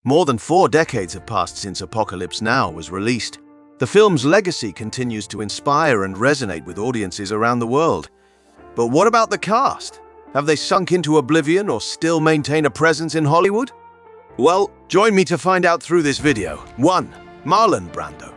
More than 4 decades have passed since Apocalypse Now was released. The film's legacy continues to inspire and resonate with audiences around the world. But what about the cast? Have they sunk into oblivion or still maintain a presence in Hollywood? Well, join me to find out through this video. 1. Marlon Brando.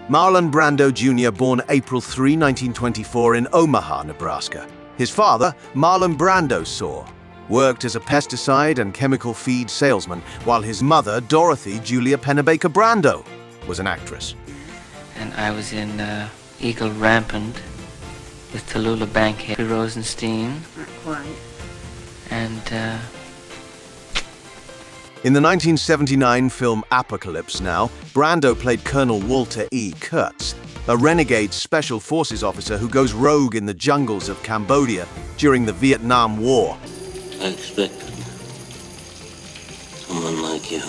Marlon Brando Jr., born April 3, 1924 in Omaha, Nebraska. His father, Marlon Brando Saw, worked as a pesticide and chemical feed salesman, while his mother, Dorothy Julia Pennebaker Brando, was an actress. And I was in Eagle Rampant with Tallulah Bankhead, Rosenstein. Not quite. And In the 1979 film Apocalypse Now, Brando played Colonel Walter E. Kurtz, a renegade special forces officer who goes rogue in the jungles of Cambodia during the Vietnam War. I expected someone like you,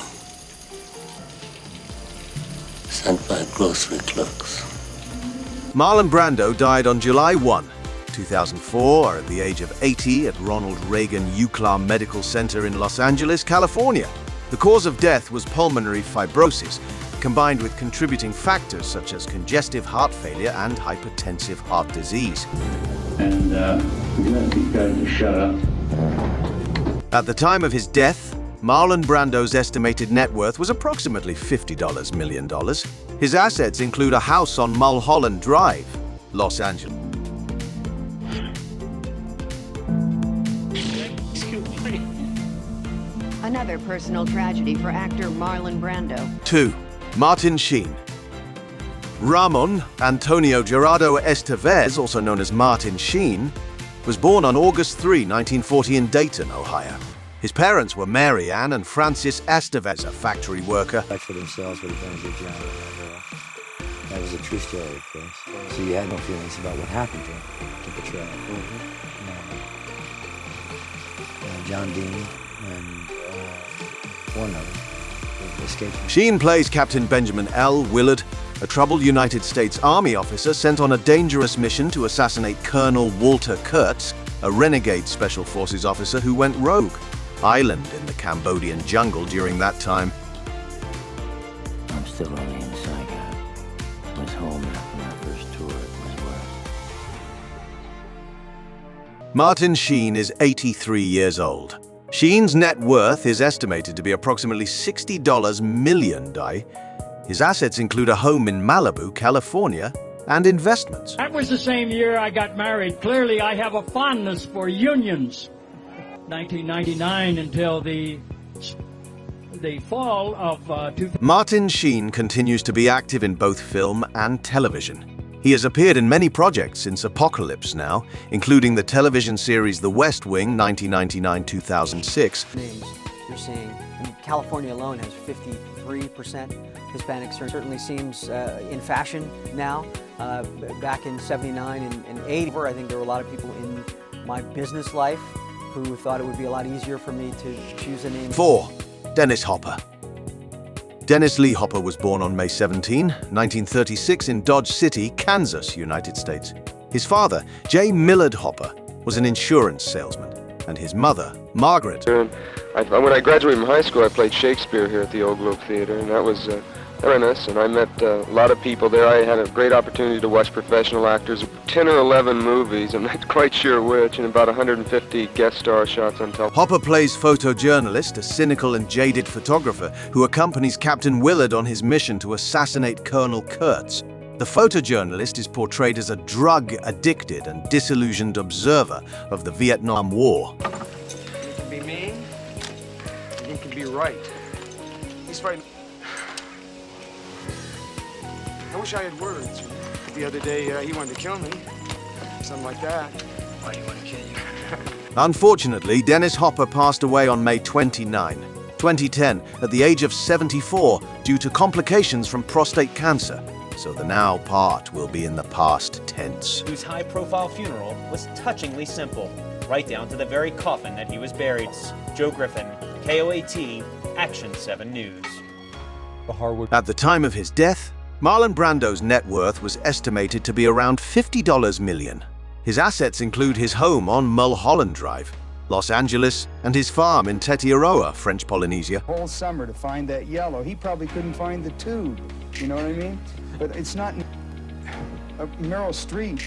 sent by grocery clerks. Marlon Brando died on July 1, 2004, at the age of 80 at Ronald Reagan UCLA Medical Center in Los Angeles, California. The cause of death was pulmonary fibrosis, combined with contributing factors such as congestive heart failure and hypertensive heart disease. And we're going to these guys to shut up. At the time of his death, Marlon Brando's estimated net worth was approximately $50 million. His assets include a house on Mulholland Drive, Los Angeles. Another personal tragedy for actor Marlon Brando. 2. Martin Sheen. Ramon Antonio Gerardo Estevez, also known as Martin Sheen, was born on August 3, 1940 in Dayton, Ohio. His parents were Mary Ann and Francis Estevez, a factory worker. For themselves would have done a good job of that. That was a true story, of course. So you had no feelings about what happened to portray. John Dean and one other escaped. Sheen plays Captain Benjamin L. Willard, a troubled United States Army officer sent on a dangerous mission to assassinate Colonel Walter Kurtz, a renegade special forces officer who went rogue, island in the Cambodian jungle during that time. I'm still on the inside, guy. I was home after my first tour. It was worse. Martin Sheen is 83 years old. Sheen's net worth is estimated to be approximately $60 million. His assets include a home in Malibu, California, and investments. That was the same year I got married. Clearly, I have a fondness for unions. 1999 until the fall of 2000. Martin Sheen continues to be active in both film and television. He has appeared in many projects since Apocalypse Now, including the television series The West Wing, 1999-2006. Names you're seeing. California alone has 53% Hispanics. Certainly seems in fashion now. Back in 79 and 80, I think there were a lot of people in my business life who thought it would be a lot easier for me to choose a name. 4. Dennis Hopper. Dennis Lee Hopper was born on May 17, 1936 in Dodge City, Kansas, United States. His father, J. Millard Hopper, was an insurance salesman, and his mother, Margaret. When I graduated from high school, I played Shakespeare here at the Old Globe Theater, and that was very nice, and I met a lot of people there. I had a great opportunity to watch professional actors, 10 or 11 movies, I'm not quite sure which, and about 150 guest star shots on television. Hopper plays photojournalist, a cynical and jaded photographer who accompanies Captain Willard on his mission to assassinate Colonel Kurtz. The photojournalist is portrayed as a drug-addicted and disillusioned observer of the Vietnam War. You can be mean, and you can be right. He's fighting. I wish I had words. The other day, he wanted to kill me. Something like that. Why do you want to kill you? Unfortunately, Dennis Hopper passed away on May 29, 2010, at the age of 74 due to complications from prostate cancer. So the now part will be in the past tense. Whose high-profile funeral was touchingly simple, right down to the very coffin that he was buried. Joe Griffin, KOAT, Action 7 News. At the time of his death, Marlon Brando's net worth was estimated to be around $50 million. His assets include his home on Mulholland Drive, Los Angeles, and his farm in Tetiaroa, French Polynesia. Whole summer to find that yellow. He probably couldn't find the tube. You know what I mean? But it's not. Meryl Streep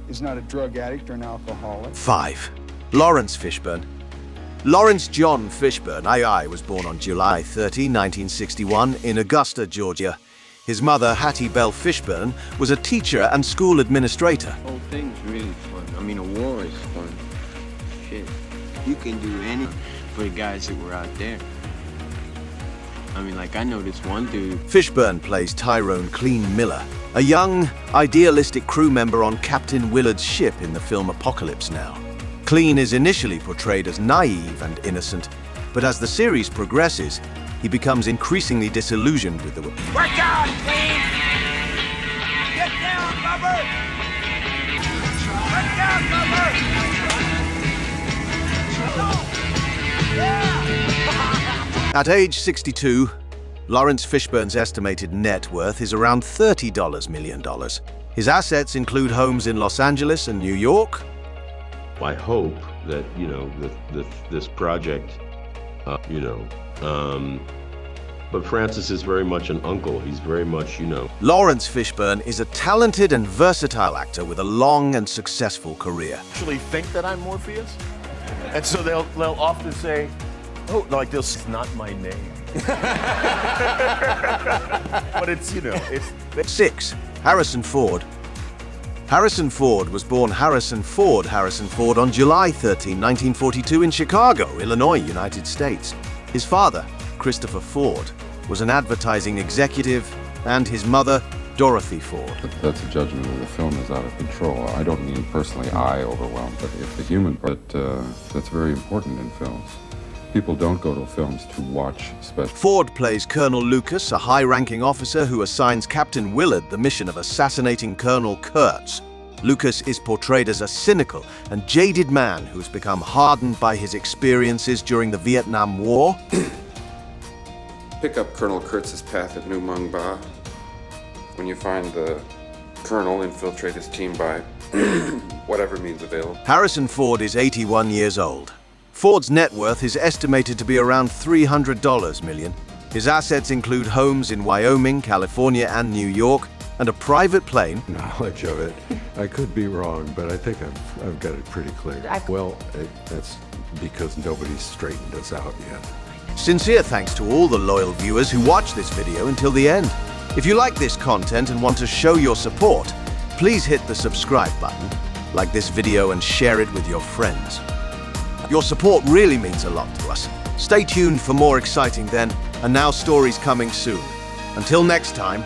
is not a drug addict or an alcoholic. 5. Lawrence Fishburne. Lawrence John Fishburne, II, was born on July 30, 1961, in Augusta, Georgia. His mother, Hattie Bell Fishburne, was a teacher and school administrator. The whole thing's really fun. I mean, a war is fun. Shit. You can do anything for the guys that were out there. I mean, like, I know this one dude. Fishburne plays Tyrone Clean Miller, a young, idealistic crew member on Captain Willard's ship in the film Apocalypse Now. Clean is initially portrayed as naive and innocent, but as the series progresses, he becomes increasingly disillusioned with the world. Work on, Clean! Get down, cover! Work down, cover! At age 62, Lawrence Fishburne's estimated net worth is around $30 million. His assets include homes in Los Angeles and New York. I hope that, this project, but Francis is very much an uncle. He's very much, Lawrence Fishburne is a talented and versatile actor with a long and successful career. Actually think that I'm Morpheus? And so they'll often say, oh, like this is not my name. But it's, it's... 6. Harrison Ford. Harrison Ford was born Harrison Ford on July 13, 1942 in Chicago, Illinois, United States. His father, Christopher Ford, was an advertising executive, and his mother, Dorothy Ford. That's a judgment of the film is out of control. I don't mean personally I overwhelmed, but if the human part, that's very important in films. People don't go to films to watch special. Ford plays Colonel Lucas, a high-ranking officer who assigns Captain Willard the mission of assassinating Colonel Kurtz. Lucas is portrayed as a cynical and jaded man who's become hardened by his experiences during the Vietnam War. Pick up Colonel Kurtz's path at New Mung Ba. When you find the colonel, infiltrate his team by whatever means available. Harrison Ford is 81 years old. Ford's net worth is estimated to be around $300 million. His assets include homes in Wyoming, California, and New York, and a private plane. Knowledge of it. I could be wrong, but I think I've got it pretty clear. That's because nobody's straightened us out yet. Sincere thanks to all the loyal viewers who watch this video until the end. If you like this content and want to show your support, please hit the subscribe button, like this video, and share it with your friends. Your support really means a lot to us. Stay tuned for more exciting then, and now stories coming soon. Until next time,